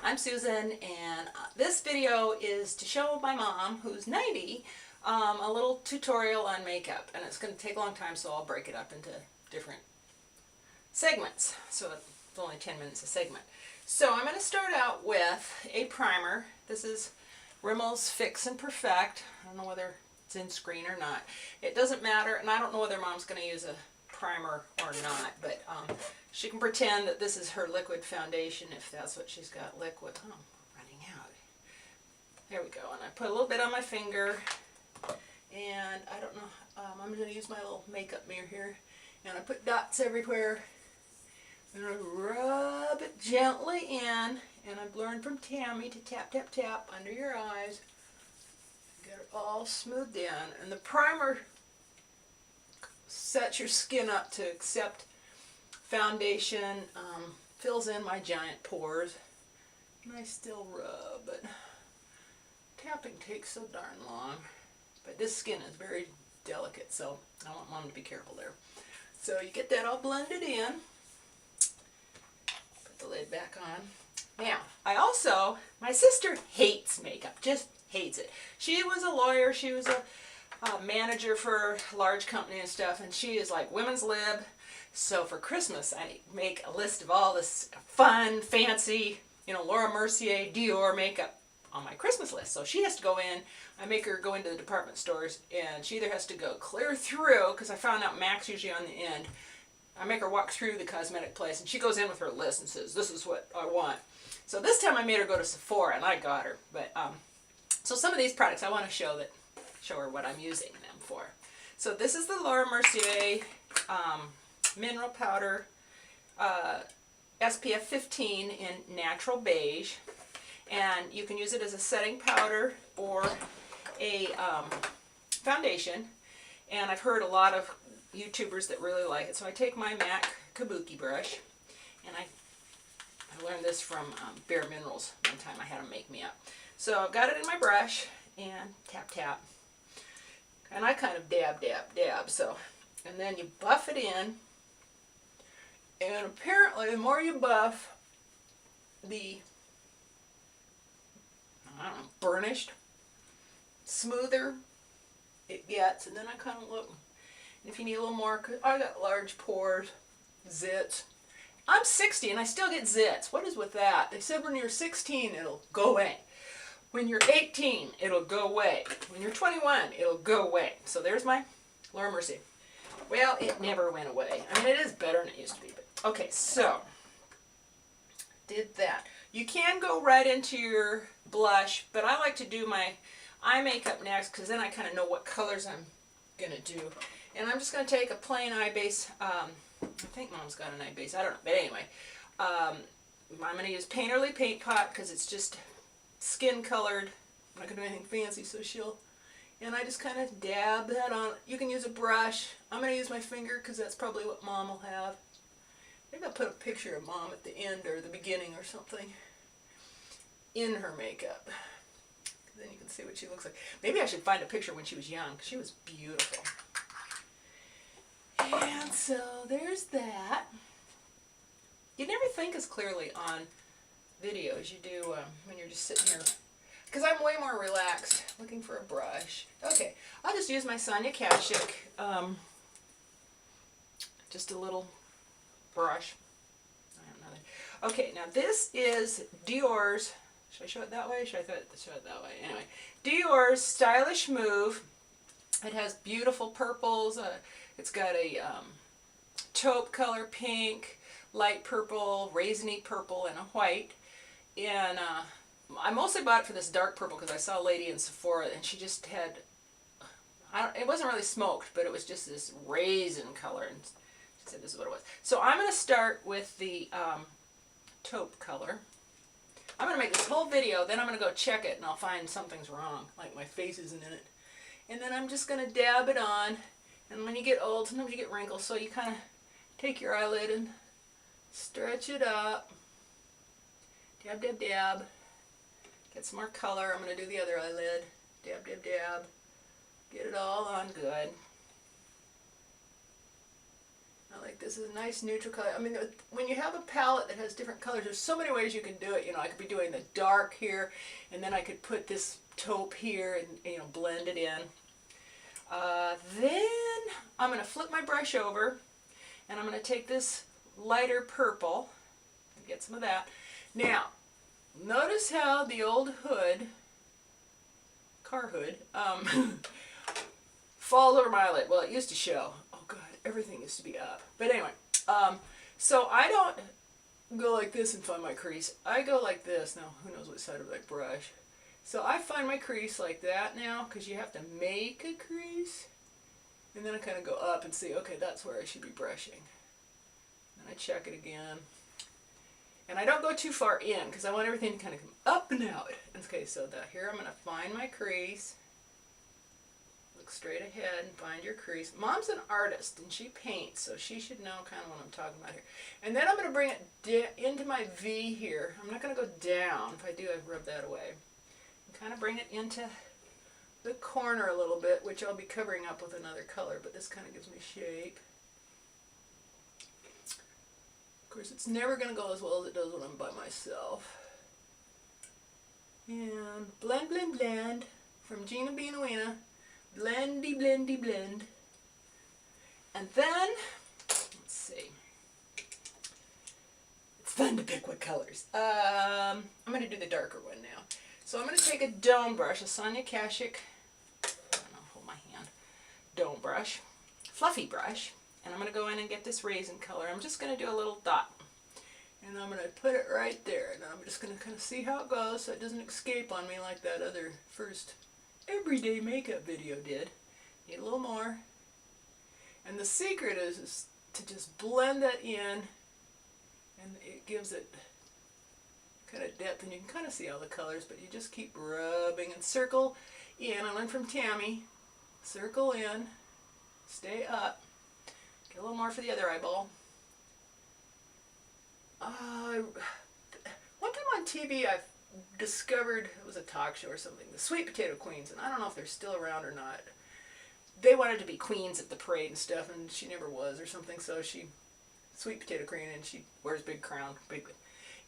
I'm Susan, and this video is to show my mom, who's 90, a little tutorial on makeup. And it's going to take a long time, so I'll break it up into different segments. So it's only 10 minutes a segment. So I'm going to start out with a primer. This is Rimmel's Fix and Perfect. I don't know whether it's in screen or not. It doesn't matter, and I don't know whether Mom's going to use a primer or not, but she can pretend that this is her liquid foundation if that's what she's got liquid. Oh, running out. There we go. And I put a little bit on my finger, and I don't know, I'm going to use my little makeup mirror here, and I put dots everywhere, and I rub it gently in, and I've learned from Tammy to tap, tap, tap under your eyes, get it all smoothed in, and the primer sets your skin up to accept foundation, fills in my giant pores, and I still rub, but tapping takes so darn long. But this skin is very delicate, so I want Mom to be careful there. So you get that all blended in, put the lid back on. Now, my sister hates makeup, just hates it. She was a lawyer, she was a manager for a large company and stuff, and she is like women's lib. So for Christmas I make a list of all this fun, fancy, Laura Mercier, Dior makeup on my Christmas list. So she has to go in, I make her go into the department stores, and she either has to go clear through, because I found out Mac's usually on the end. I make her walk through the cosmetic place, and she goes in with her list and says, this is what I want. So this time I made her go to Sephora, and I got her. But so some of these products I want to show her what I'm using them for. So this is the Laura Mercier mineral powder, SPF 15 in natural beige, and you can use it as a setting powder or a foundation, and I've heard a lot of YouTubers that really like it. So I take my MAC kabuki brush, and I learned this from Bare Minerals one time. I had them make me up. So I've got it in my brush, and tap tap, and I kind of dab dab dab, so, and then you buff it in, and apparently the more you buff, the, I don't know, burnished, smoother it gets. And then I kind of look, and if you need a little more, because I got large pores, zits. I'm 60 and I still get zits. What is with that? They said when you're 16 it'll go away. When you're 18, it'll go away. When you're 21, it'll go away. So there's my Laura Mercier. Well, it never went away. I mean, it is better than it used to be. But okay, so did that. You can go right into your blush, but I like to do my eye makeup next, because then I kind of know what colors I'm going to do. And I'm just going to take a plain eye base. I think Mom's got an eye base. I don't know. But anyway, I'm going to use Painterly Paint Pot, because it's just skin colored. I'm not going to do anything fancy, so and I just kind of dab that on. You can use a brush. I'm going to use my finger, because that's probably what Mom will have. Maybe I'll put a picture of Mom at the end or the beginning or something in her makeup. Then you can see what she looks like. Maybe I should find a picture when she was young, because she was beautiful. And so there's that. You never think as clearly on video as you do when you're just sitting here, because I'm way more relaxed looking for a brush. Okay, I'll just use my Sonia Kashuk, just a little brush. Okay, now this is Dior's, should I show it that way? Should I show it that way? Anyway, Dior's Stylish Move. It has beautiful purples. It's got a taupe color pink, light purple, raisiny purple, and a white. And I mostly bought it for this dark purple, because I saw a lady in Sephora and she just had, it wasn't really smoked, but it was just this raisin color, and she said this is what it was. So I'm going to start with the taupe color. I'm going to make this whole video, then I'm going to go check it, and I'll find something's wrong, like my face isn't in it. And then I'm just going to dab it on, and when you get old, sometimes you get wrinkles, so you kind of take your eyelid and stretch it up. Dab, dab, dab. Get some more color. I'm going to do the other eyelid. Dab, dab, dab. Get it all on good. I like this is a nice neutral color. I mean, when you have a palette that has different colors, there's so many ways you can do it. You know, I could be doing the dark here, and then I could put this taupe here and, you know, blend it in. Then I'm going to flip my brush over, and I'm going to take this lighter purple and get some of that. Now, notice how the old hood, car hood, falls over my eyelid. Well, it used to show. Oh God, everything used to be up. But anyway, so I don't go like this and find my crease. I go like this. Now, who knows what side of that brush. So I find my crease like that now, because you have to make a crease. And then I kind of go up and see, okay, that's where I should be brushing. And I check it again. And I don't go too far in, because I want everything to kind of come up and out. Okay, so here I'm going to find my crease. Look straight ahead and find your crease. Mom's an artist, and she paints, so she should know kind of what I'm talking about here. And then I'm going to bring it into my V here. I'm not going to go down. If I do, I rub that away. And kind of bring it into the corner a little bit, which I'll be covering up with another color, but this kind of gives me shape. Of course, it's never going to go as well as it does when I'm by myself. And blend, blend, blend from Gina Beanawina. Blendy, blendy, blend. And then, let's see. It's fun to pick what colors. I'm going to do the darker one now. So I'm going to take a dome brush, a Sonia Kashuk, hold my hand, dome brush, fluffy brush, and I'm going to go in and get this raisin color. I'm just going to do a little dot. And I'm going to put it right there. And I'm just going to kind of see how it goes so it doesn't escape on me like that other first everyday makeup video did. Need a little more. And the secret is to just blend that in, and it gives it kind of depth, and you can kind of see all the colors, but you just keep rubbing and circle in. I learned from Tammy, circle in, stay up, get a little more for the other eyeball. One time on TV I discovered, it was a talk show or something, the Sweet Potato Queens, and I don't know if they're still around or not. They wanted to be queens at the parade and stuff, and she never was or something, so she, Sweet Potato Queen, and she wears big crown, big.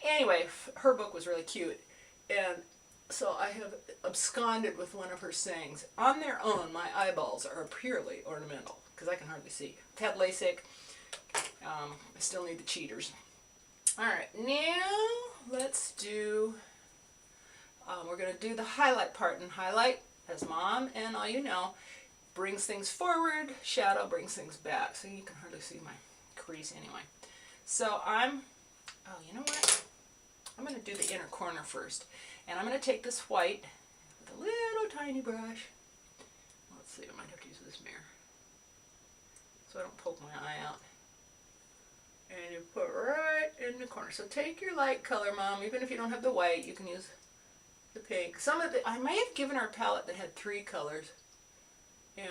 Anyway, her book was really cute, and so I have absconded with one of her sayings. On their own, my eyeballs are purely ornamental, because I can hardly see. I've had LASIK. I still need the cheaters. Alright, now let's do, we're going to do the highlight part, and highlight, as Mom and all you know, brings things forward, shadow brings things back, so you can hardly see my crease anyway. So you know what? I'm going to do the inner corner first. And I'm going to take this white with a little tiny brush. Let's see, I might have to use this mirror so I don't poke my eye out. And you put right in the corner. So take your light color, Mom. Even if you don't have the white, you can use the pink. I may have given her a palette that had 3 colors. And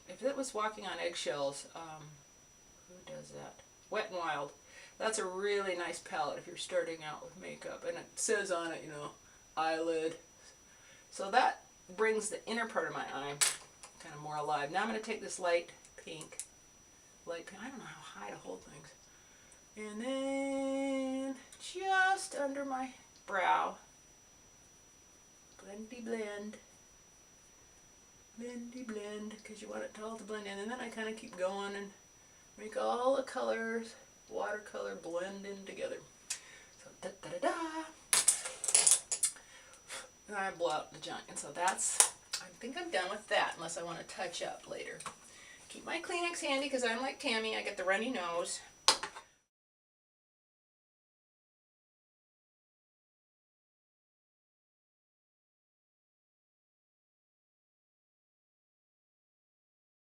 if it was Walking on Eggshells, who does that? Wet n Wild. That's a really nice palette if you're starting out with makeup. And it says on it, you know, eyelid. So that brings the inner part of my eye kind of more alive. Now I'm going to take this light pink. I don't know how high to hold things. And then just under my brow. Blendy blend. Blendy blend. Because you want it all to blend in. And then I kind of keep going and make all the colors, watercolor, blend in together. So da-da-da-da. And I blow out the junk. And so that's, I think I'm done with that unless I want to touch up later. Keep my Kleenex handy because I'm like Tammy, I get the runny nose.